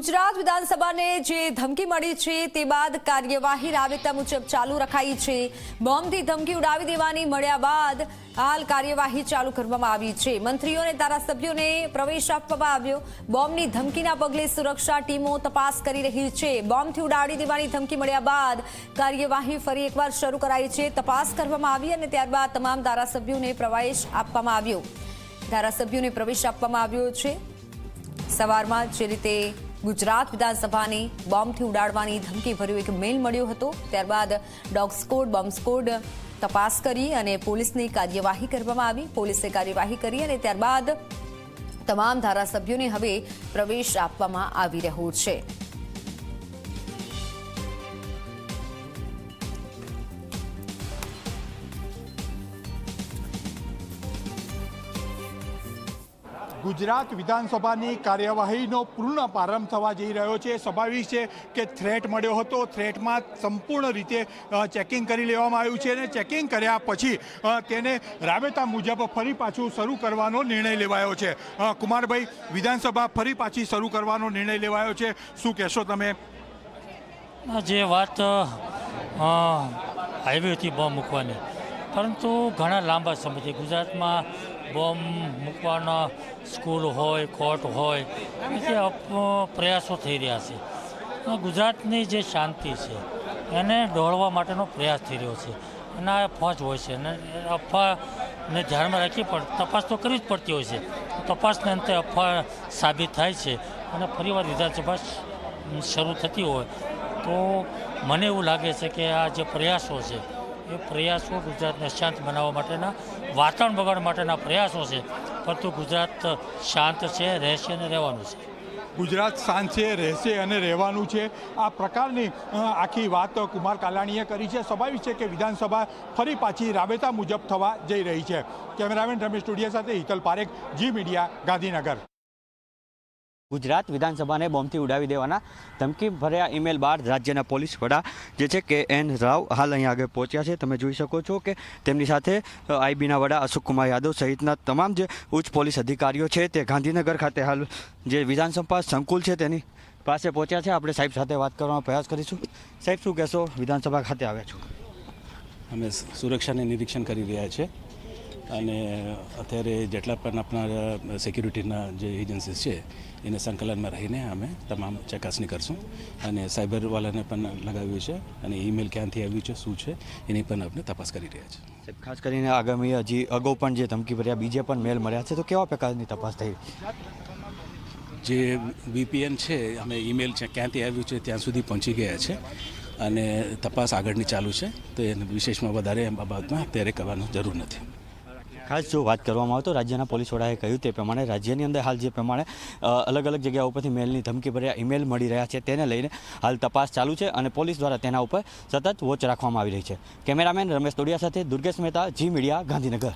गुजरात विधानसभा ने जे धमकी मળી છે તે બાદ કાર્યવાહી રાબેતા મુજબ ચાલુ રખાઈ છે। બોમ્બથી ધમકી ઉડાવી દેવાની મળ્યા બાદ હાલ કાર્યવાહી ચાલુ કરવામાં આવી છે। મંત્રીઓને ધારાસભ્યોને પ્રવેશ આપવામાં આવ્યો। બોમ્બની ધમકીના પગલે સુરક્ષા ટીમો તપાસ કરી રહી છે। બોમ્બથી ઉડાવી દેવાની ધમકી મળ્યા બાદ કાર્યવાહી ફરી એકવાર શરૂ કરાઈ છે। તપાસ કરવામાં આવી અને ત્યારબાદ તમામ ધારાસભ્યોને પ્રવેશ આપવામાં આવ્યો। ધારાસભ્યોને પ્રવેશ આપવામાં આવ્યો છે। સવારમાં જે રીતે गुजरात विधानसभा ने बॉम्ब थी उड़ाड़वानी धमकी भर्यो एक मेल मळ्यो हतो। त्यारबाद डॉग स्क्वॉड बॉम्ब स्क्वॉड तपास करी अने पोलीसनी कार्यवाही करवामां आवी। पोलीसे कार्यवाही करी अने त्यारबाद तमाम धारासभ्योने हवे प्रवेश आपवामां आवी रह्यो छे। गुजरात विधानसभा की कार्यवाही पूर्ण प्रारंभ थवा जई रह्यो छे। स्वाभाविक है कि थ्रेट मळ्यो हतो। थ्रेट में संपूर्ण रीते चेकिंग करी लेवामां आव्युं छे ने चेकिंग कर्या पछी तेने राबेता मुजब फरी पाछुं शरू करवानो निर्णय लेवायो छे। कुमारभाई, विधानसभा फरी पाછી शरू करवानो निर्णय लेवायो छे, शुं कहेशो तमे? जे वात हाईवे थी बॉम्ब मूकवानी, परंतु घणा लांबा समयथी गुजरात में बॉम्ब मूकवाना स्कूल होय, कोर्ट होय, प्रयासों थई रह्या छे। गुजरातनी जे शांति छे एने डोळवा माटेनो प्रयास थई रह्यो छे અને આ અફવા હોય છે અને અફવાને ધ્યાનમાં રાખી પણ તપાસ તો કરવી જ પડતી હોય છે। તપાસને અંતે અફવા સાબિત થાય છે અને ફરીવાર વિધાનસભા શરૂ થતી હોય તો મને એવું લાગે છે કે આ જે પ્રયાસો છે એ પ્રયાસો ગુજરાતને શાંત બનાવવા માટેના, વાતાવરણ બગાડવા માટેના પ્રયાસો છે, પરંતુ ગુજરાત શાંત છે, રહેશે અને રહેવાનું છે। गुजरात शांत है, रहशे अने रहेवानुं छे। आ प्रकारनी आखी बात कुमार कालाणीए करी छे। स्वाभाविक है कि विधानसभा फरी पाછી राबेता मुजब थवा जई रही है। कैमरामेन रमेश टोडिया साथे हितल पारेख, जी मीडिया, गांधीनगर। गुजरात विधानसभा ने बॉम्ब थी उड़ावी देवाना धमकी भर्या ईमेल बाद राज्यना पोलीस वड़ा जे छे के.एन. राव हाल अहीं आगे पहोंच्या छे। तमे जोई शको छो के तेमनी साथे आईबीना वड़ा अशोक कुमार यादव सहितना तमाम जे उच्च पोलीस अधिकारीओ छे ते गांधीनगर खाते हाल जे विधानसभा संकुल छे तेनी पासे पहोंच्या छे। आपणे साहेब साथे वात करવાનો प्रयास करीशुं। साहेब, शुं कहेशो? विधानसभा खाते आव्या छो। અમે સુરક્ષાને નિરીક્ષણ કરી રહ્યા છે અને અત્યારે જેટલા પણ આપણા સિક્યુરિટીના જે એજન્સીસ છે એને સંકલનમાં રહીને અમે તમામ ચકાસણી કરશું અને સાયબરવાળાને પણ લગાવ્યું છે અને ઈમેલ ક્યાંથી આવ્યું છે, શું છે, એની પણ આપણે તપાસ કરી રહ્યા છે। સાહેબ, ખાસ કરીને આગામી હજી અગાઉ પણ જે ધમકી ભર્યા બીજે પણ મેલ મળ્યા છે, તો કેવા પ્રકારની તપાસ થઈ? જે વીપીએન છે અમે ઈમેલ છે ક્યાંથી આવ્યું છે ત્યાં સુધી પહોંચી ગયા છે અને તપાસ આગળની ચાલુ છે, તો એને વિશેષમાં વધારે એ બાબતમાં અત્યારે કરવાનું જરૂર નથી। ખાસ જો વાત કરવામાં આવે તો રાજ્યના પોલીસ વડાએ કહ્યું તે પ્રમાણે રાજ્યની અંદર હાલ જે પ્રમાણે અલગ અલગ જગ્યાઓ ઉપરથી મેલની ધમકી ભર્યા ઈમેલ મળી રહ્યા છે તેને લઈને હાલ તપાસ ચાલુ છે અને પોલીસ દ્વારા તેના ઉપર સતત વોચ રાખવામાં આવી રહી છે। કેમેરામેન રમેશ તોડિયા સાથે દુર્ગેશ મહેતા, જી મીડિયા, ગાંધીનગર।